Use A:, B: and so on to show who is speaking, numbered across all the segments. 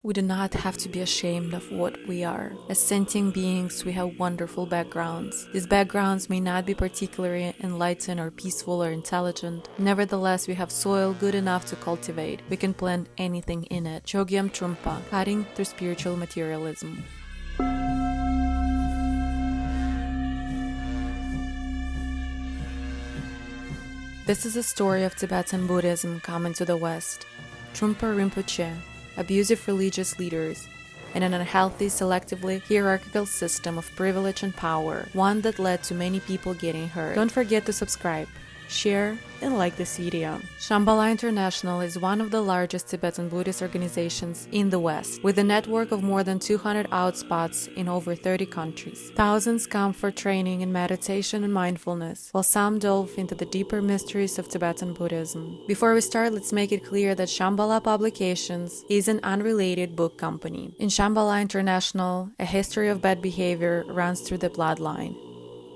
A: We do not have to be ashamed of what we are. As sentient beings, we have wonderful backgrounds. These backgrounds may not be particularly enlightened or peaceful or intelligent. Nevertheless, we have soil good enough to cultivate. We can plant anything in it. Chögyam Trungpa, Cutting Through Spiritual Materialism. This is a story of Tibetan Buddhism coming to the West. Trungpa Rinpoche, abusive religious leaders, and an unhealthy, selectively hierarchical system of privilege and power, one that led to many people getting hurt. Don't forget to subscribe, share, and like this video. Shambhala International is one of the largest Tibetan Buddhist organizations in the West, with a network of more than 200 outspots in over 30 countries. Thousands come for training in meditation and mindfulness, while some delve into the deeper mysteries of Tibetan Buddhism. Before we start, let's make it clear that Shambhala Publications is an unrelated book company. In Shambhala International, a history of bad behavior runs through the bloodline.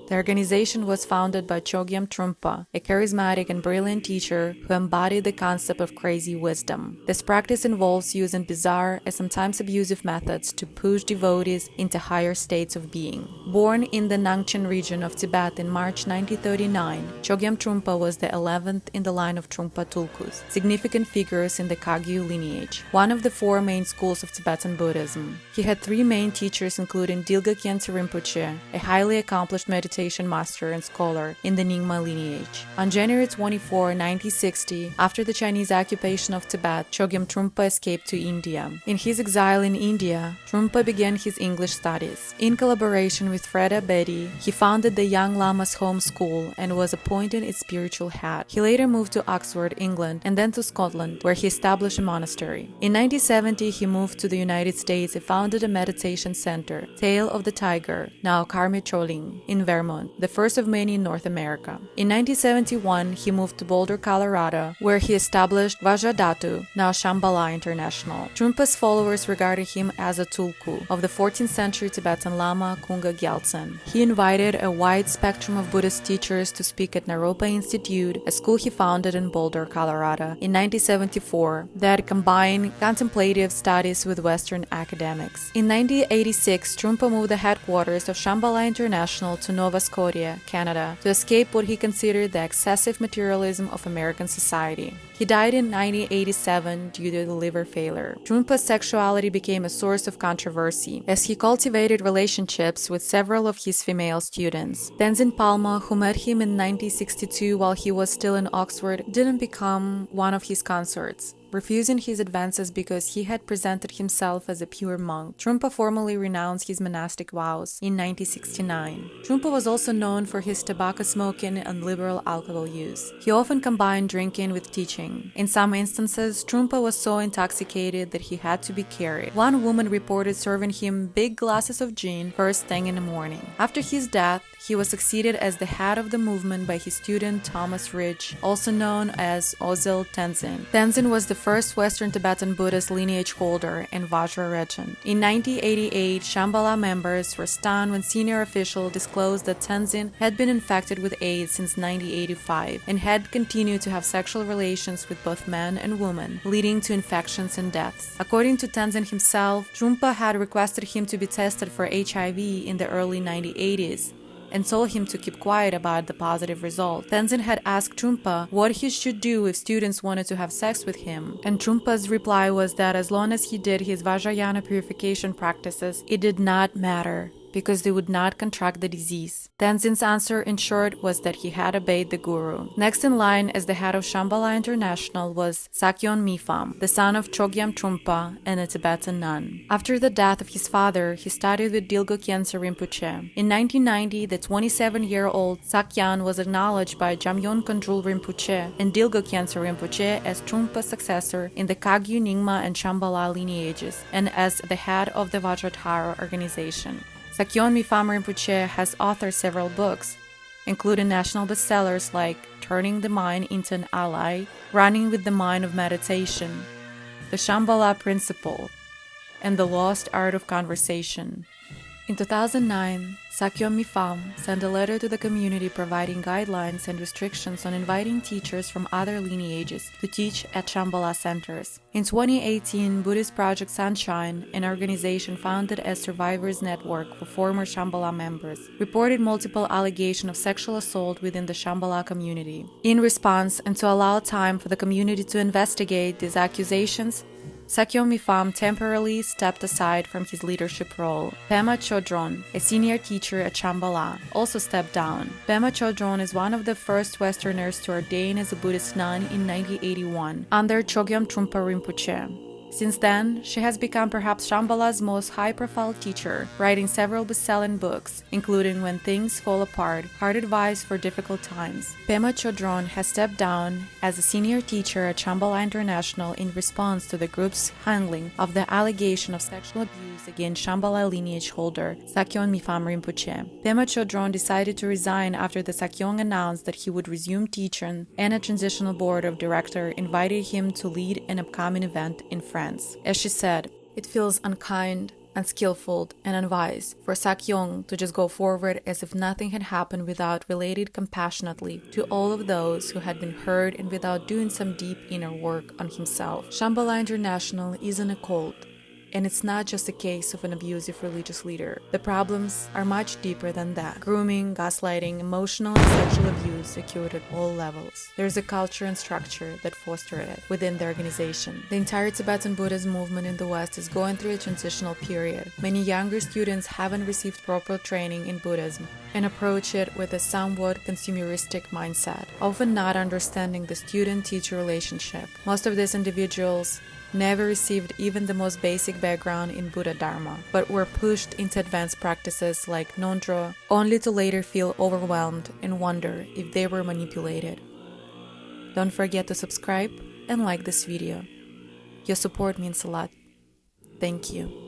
A: The organization was founded by Chögyam Trungpa, a charismatic and brilliant teacher who embodied the concept of crazy wisdom. This practice involves using bizarre and sometimes abusive methods to push devotees into higher states of being. Born in the Nangchen region of Tibet in March 1939, Chögyam Trungpa was the 11th in the line of Trungpa Tulkus, significant figures in the Kagyu lineage, one of the four main schools of Tibetan Buddhism. He had three main teachers, including Dilga Khyentse Rinpoche, a highly accomplished meditation master and scholar in the Nyingma lineage. On January 24, 1960, after the Chinese occupation of Tibet, Chögyam Trungpa escaped to India. In his exile in India, Trungpa began his English studies. In collaboration with Fred Abedi, he founded the Young Lamas Home School and was appointed its spiritual head. He later moved to Oxford, England, and then to Scotland, where he established a monastery. In 1970, he moved to the United States and founded a meditation center, Tail of the Tiger, now Pema Chödrön, in Vermont, the first of many in North America. In 1971, he moved to Boulder, Colorado, where he established Vajradhatu, now Shambhala International. Trungpa's followers regarded him as a tulku of the 14th century Tibetan Lama Kunga Gyaltsen. He invited a wide spectrum of Buddhist teachers to speak at Naropa Institute, a school he founded in Boulder, Colorado, in 1974 that combined contemplative studies with Western academics. In 1986, Trungpa moved the headquarters of Shambhala International to Nova Scotia, Canada, to escape what he considered the excessive materialism of American society. He died in 1987 due to the liver failure. Trungpa's sexuality became a source of controversy, as he cultivated relationships with several of his female students. Tenzin Palmo, who met him in 1962 while he was still in Oxford, didn't become one of his consorts, refusing his advances because he had presented himself as a pure monk. Trungpa formally renounced his monastic vows in 1969. Trungpa was also known for his tobacco smoking and liberal alcohol use. He often combined drinking with teaching. In some instances, Trungpa was so intoxicated that he had to be carried. One woman reported serving him big glasses of gin first thing in the morning. After his death, he was succeeded as the head of the movement by his student Thomas Ridge, also known as Ozel Tenzin. Tenzin was the first Western Tibetan Buddhist lineage holder in Vajra region. In 1988, Shambhala members were stunned when senior officials disclosed that Tenzin had been infected with AIDS since 1985 and had continued to have sexual relations with both men and women, leading to infections and deaths. According to Tenzin himself, Trungpa had requested him to be tested for HIV in the early 1980s, and told him to keep quiet about the positive result. Tenzin had asked Trungpa what he should do if students wanted to have sex with him, and Trumpa's reply was that as long as he did his Vajrayana purification practices, it did not matter, because they would not contract the disease. Tenzin's answer, in short, was that he had obeyed the guru. Next in line as the head of Shambhala International was Sakyong Mipham, the son of Chögyam Trungpa and a Tibetan nun. After the death of his father, he studied with Dilga Khyentse Rinpoche. In 1990, the 27-year-old Sakyong was acknowledged by Jamyon Kondrul Rinpoche and Dilga Khyentse Rinpoche as Trungpa's successor in the Kagyu, Nyingma, and Shambhala lineages, and as the head of the Vajradhara organization. Sakyong Mipham Rinpoche has authored several books, including national bestsellers like Turning the Mind into an Ally, Running with the Mind of Meditation, The Shambhala Principle, and The Lost Art of Conversation. In 2009, Sakyong Mipham sent a letter to the community providing guidelines and restrictions on inviting teachers from other lineages to teach at Shambhala centers. In 2018, Buddhist Project Sunshine, an organization founded as Survivors Network for former Shambhala members, reported multiple allegations of sexual assault within the Shambhala community. In response, and to allow time for the community to investigate these accusations, Sakyong Mipham temporarily stepped aside from his leadership role. Pema Chödrön, a senior teacher at Shambhala, also stepped down. Pema Chödrön is one of the first Westerners to ordain as a Buddhist nun in 1981 under Chögyam Trungpa Rinpoche. Since then, she has become perhaps Shambhala's most high-profile teacher, writing several best-selling books, including When Things Fall Apart, Hard Advice for Difficult Times. Pema Chödrön has stepped down as a senior teacher at Shambhala International in response to the group's handling of the allegation of sexual abuse against Shambhala lineage holder Sakyong Mipham Rinpoche. Pema Chödrön decided to resign after the Sakyong announced that he would resume teaching, and a transitional board of directors invited him to lead an upcoming event in France. As she said, "It feels unkind, unskillful, and unwise for Sakyong to just go forward as if nothing had happened without relating compassionately to all of those who had been hurt and without doing some deep inner work on himself." Shambhala International isn't a cult, and it's not just a case of an abusive religious leader. The problems are much deeper than that. Grooming, gaslighting, emotional and sexual abuse occurred at all levels. There's a culture and structure that foster it within the organization. The entire Tibetan Buddhism movement in the West is going through a transitional period. Many younger students haven't received proper training in Buddhism and approach it with a somewhat consumeristic mindset, often not understanding the student-teacher relationship. Most of these individuals never received even the most basic background in Buddha Dharma, but were pushed into advanced practices like Nondro, only to later feel overwhelmed and wonder if they were manipulated. Don't forget to subscribe and like this video. Your support means a lot. Thank you.